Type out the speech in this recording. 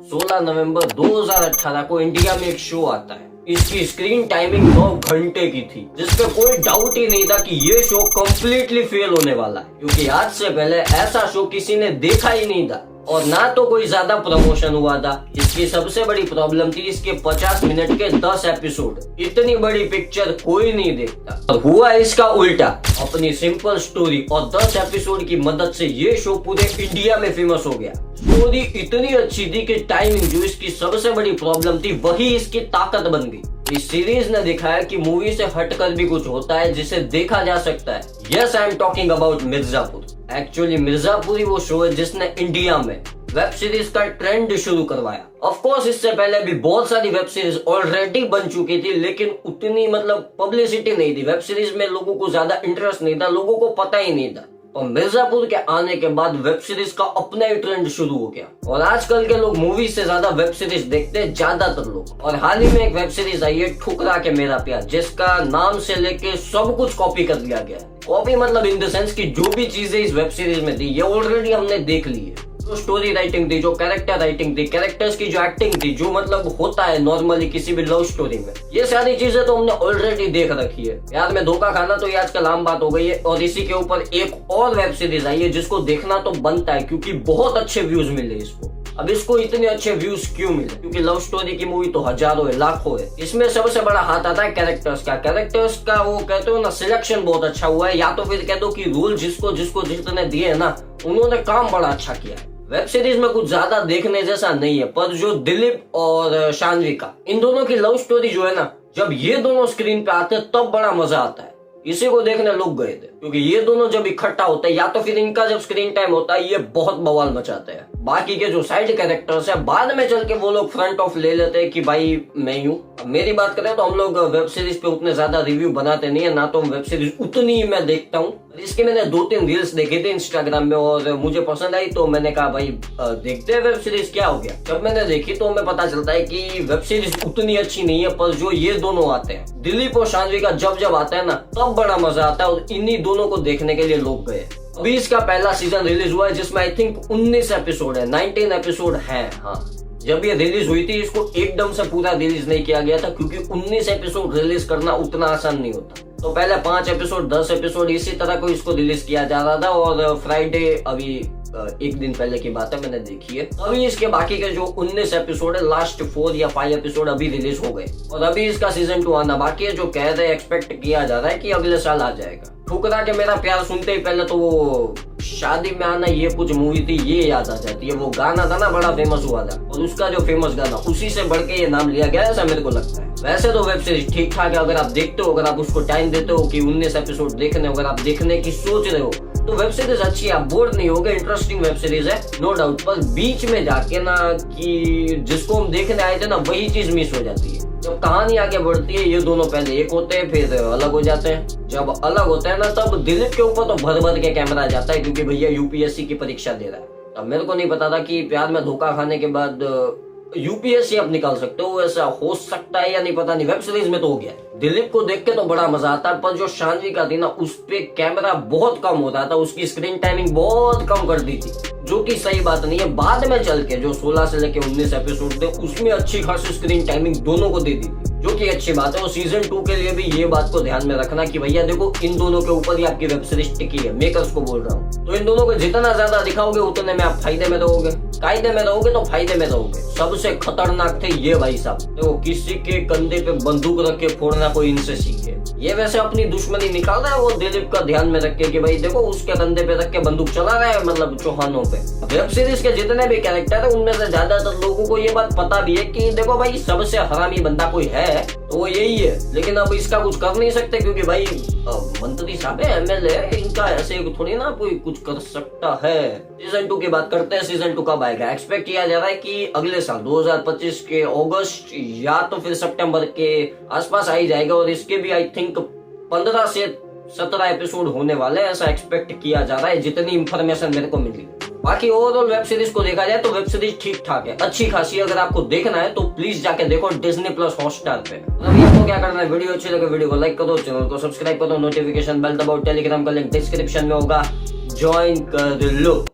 16 नवंबर 2018 को इंडिया में एक शो आता है। इसकी स्क्रीन टाइमिंग 9 घंटे की थी, जिसपे कोई डाउट ही नहीं था कि ये शो कम्प्लीटली फेल होने वाला है, क्योंकि आज से पहले ऐसा शो किसी ने देखा ही नहीं था और ना तो कोई ज्यादा प्रमोशन हुआ था। इसकी सबसे बड़ी प्रॉब्लम थी इसके 50 मिनट के 10 एपिसोड। इतनी बड़ी पिक्चर कोई नहीं देखता और हुआ इसका उल्टा। अपनी सिंपल स्टोरी और 10 एपिसोड की मदद से ये शो पूरे इंडिया में फेमस हो गया। स्टोरी इतनी अच्छी थी कि टाइमिंग, जो इसकी सबसे बड़ी प्रॉब्लम थी, वही इसकी ताकत बन गई। इस सीरीज ने दिखाया कि मूवी से हटकर भी कुछ होता है जिसे देखा जा सकता है। Yes, I am talking about Mirzapur. Actually Mirzapur ही वो शो है जिसने इंडिया में वेब सीरीज का ट्रेंड शुरू करवाया। ऑफ कोर्स इससे पहले भी बहुत सारी वेब सीरीज ऑलरेडी बन चुकी थी, लेकिन उतनी पब्लिसिटी नहीं थी। वेब सीरीज में लोगों को ज्यादा इंटरेस्ट नहीं था, लोगों को पता ही नहीं था। और मिर्जापुर के आने के बाद वेब सीरीज का अपना ही ट्रेंड शुरू हो गया और आजकल के लोग मूवी से ज्यादा वेब सीरीज देखते हैं, ज्यादातर लोग। और हाल ही में एक वेब सीरीज आई है, ठुकरा के मेरा प्यार, जिसका नाम से लेके सब कुछ कॉपी कर दिया गया। कॉपी मतलब इन द सेंस कि जो भी चीजें इस वेब सीरीज में थी, ये ऑलरेडी हमने देख ली है। जो स्टोरी राइटिंग थी, जो कैरेक्टर राइटिंग थी, कैरेक्टर्स की जो एक्टिंग थी, जो होता है नॉर्मली किसी भी लव स्टोरी में, ये सारी चीजें तो हमने ऑलरेडी देख रखी है। यार में धोखा खाना तो ये आजकल आम बात हो गई है और इसी के ऊपर एक और वेब सीरीज आई है जिसको देखना तो बनता है, क्योंकि बहुत अच्छे व्यूज मिले इसको। अब इसको इतने अच्छे व्यूज क्यों मिले? क्योंकि लव स्टोरी की मूवी तो हजारों है, लाखों है। इसमें सबसे बड़ा हाथ आता है कैरेक्टर्स का वो कहते हो ना, सिलेक्शन बहुत अच्छा हुआ है, या तो फिर कह दो कि रोल जिसको जितने दिए है ना, उन्होंने काम बड़ा अच्छा किया है। वेब सीरीज में कुछ ज्यादा देखने जैसा नहीं है, पर जो दिलीप और शान्वी का, इन दोनों की लव स्टोरी जो है ना, जब ये दोनों स्क्रीन पे आते हैं तब बड़ा मजा आता है। इसी को देखने लोग गए थे, क्योंकि ये दोनों जब इकट्ठा होते हैं या तो फिर इनका जब स्क्रीन टाइम होता है, ये बहुत बवाल मचाते हैं। बाकी के जो साइड कैरेक्टर्स है, बाद में चल के वो लोग फ्रंट ऑफ ले लेते हैं कि भाई मैं यूं। अब मेरी बात करें तो हम लोग वेब सीरीज पे उतने ज्यादा रिव्यू बनाते नहीं है, ना तो हम वेब सीरीज उतनी ही मैं देखता हूँ। इसके मैंने 2-3 रील्स देखे थे इंस्टाग्राम में और मुझे पसंद आई, तो मैंने कहा भाई देखते हैं वेब सीरीज क्या हो गया। जब मैंने देखी तो हमें पता चलता है कि वेब सीरीज उतनी अच्छी नहीं है, पर जो ये दोनों आते हैं, दिलीप और शान्वी का जब आता है ना, तब बड़ा मजा आता है और इन्हीं दोनों को देखने के लिए लोग गए। अभी इसका पहला सीजन रिलीज हुआ है, जिसमें आई थिंक 19 एपिसोड है, 19 एपिसोड है। हाँ, जब ये रिलीज हुई थी इसको एकदम से पूरा रिलीज नहीं किया गया था, क्योंकि 19 एपिसोड रिलीज करना उतना आसान नहीं होता। तो पहले 5 एपिसोड, 10 एपिसोड, इसी तरह को इसको रिलीज किया जा रहा था। और फ्राइडे, अभी एक दिन पहले की बात है, मैंने देखी है। अभी इसके बाकी के जो 19 एपिसोड है, लास्ट 4 या 5 एपिसोड अभी रिलीज हो गए और अभी इसका सीजन 2 आना बाकी है। जो कह रहे, एक्सपेक्ट किया जा रहा है कि अगले साल आ जाएगा। ठुकरा के मेरा प्यार सुनते ही पहले तो वो शादी में आना ये कुछ मूवी थी, ये याद आ जाती है। वो गाना था ना, बड़ा फेमस हुआ था, और उसका जो फेमस गाना, उसी से बढ़ के ये नाम लिया गया, ऐसा मेरे को लगता है। वैसे तो वेब सीरीज ठीक ठाक है, अगर आप देखते हो, अगर आप उसको टाइम देते हो कि 19 एपिसोड देखने, अगर आप देखने की सोच रहे हो, तो वेब सीरीज अच्छी है, आप बोर नहीं होगे। इंटरेस्टिंग वेब सीरीज है, नो डाउट। पर बीच में जाके ना, कि जिसको हम देखने आए थे ना, वही चीज मिस हो जाती है। जब कहानी आगे बढ़ती है, ये दोनों पहले एक होते हैं, फिर अलग हो जाते हैं। जब अलग होते हैं ना, तब दिलीप के ऊपर तो भर के कैमरा जाता है, क्योंकि भैया यूपीएससी की परीक्षा दे रहा है। अब मेरे को नहीं पता था कि प्यार में धोखा खाने के बाद यूपीएससी आप निकाल सकते हो, ऐसा हो सकता है या नहीं पता नहीं। वेब सीरीज में तो हो गया। दिलीप को देख के तो बड़ा मजा आता है, पर जो शान्वी का थी ना, उस पे कैमरा बहुत कम होता था, उसकी स्क्रीन टाइमिंग बहुत कम कर दी थी, जो कि सही बात नहीं है। बाद में चल के जो 16 से लेके 19 एपिसोड थे, उसमें अच्छी खासी स्क्रीन टाइमिंग दोनों को दे दी थी, जो कि अच्छी बात है। और सीजन 2 के लिए भी ये बात को ध्यान में रखना कि भैया देखो, इन दोनों के ऊपर ही आपकी वेब सीरीज टिकी है, मेकर्स को बोल रहा हूँ। तो इन दोनों को जितना ज्यादा दिखाओगे, उतने में आप फायदे में रहोगे। कायदे में रहोगे तो फायदे में रहोगे। सबसे खतरनाक थे ये भाई साहब, देखो किसी के कंधे पे बंदूक रख के फोड़ना कोई इनसे सीखे। ये वैसे अपनी दुश्मनी निकाल रहा है वो दिलीप का ध्यान में रख के कि भाई देखो, उसके कंधे पे रख के बंदूक चला रहा है, चौहानों पे। वेब सीरीज के जितने भी कैरेक्टर है, उनमें से ज्यादातर लोगों को ये बात पता भी है कि देखो भाई, सबसे हरामी बंदा कोई है तो वो यही है। लेकिन अब इसका कुछ कर नहीं सकते, क्योंकि भाई मंत्री साहब है, एमएलए, इनका ऐसे थोड़ी ना कोई कुछ कर सकता है। सीजन 2 की बात करते हैं। सीजन 2 कब आएगा? एक्सपेक्ट किया जा रहा है कि अगले साल 2025 के अगस्त या तो फिर सितंबर के आसपास आ ही जाएगा। और इसके भी आई थिंक 15 से 17 एपिसोड होने वाले हैं, ऐसा एक्सपेक्ट किया जा रहा है, जितनी इंफॉर्मेशन मेरे को मिली। बाकी ओवरऑल वेब सीरीज को देखा जाए तो वेब सीरीज ठीक ठाक है, अच्छी खासी। अगर आपको देखना है तो प्लीज जाके देखो डिज्नी प्लस हॉटस्टार पे। अभी आपको क्या करना है, वीडियो अच्छी लगे वीडियो को लाइक करो, चैनल को सब्सक्राइब करो, नोटिफिकेशन बेल दबाओ, टेलीग्राम का लिंक डिस्क्रिप्शन में होगा, ज्वाइन कर लो।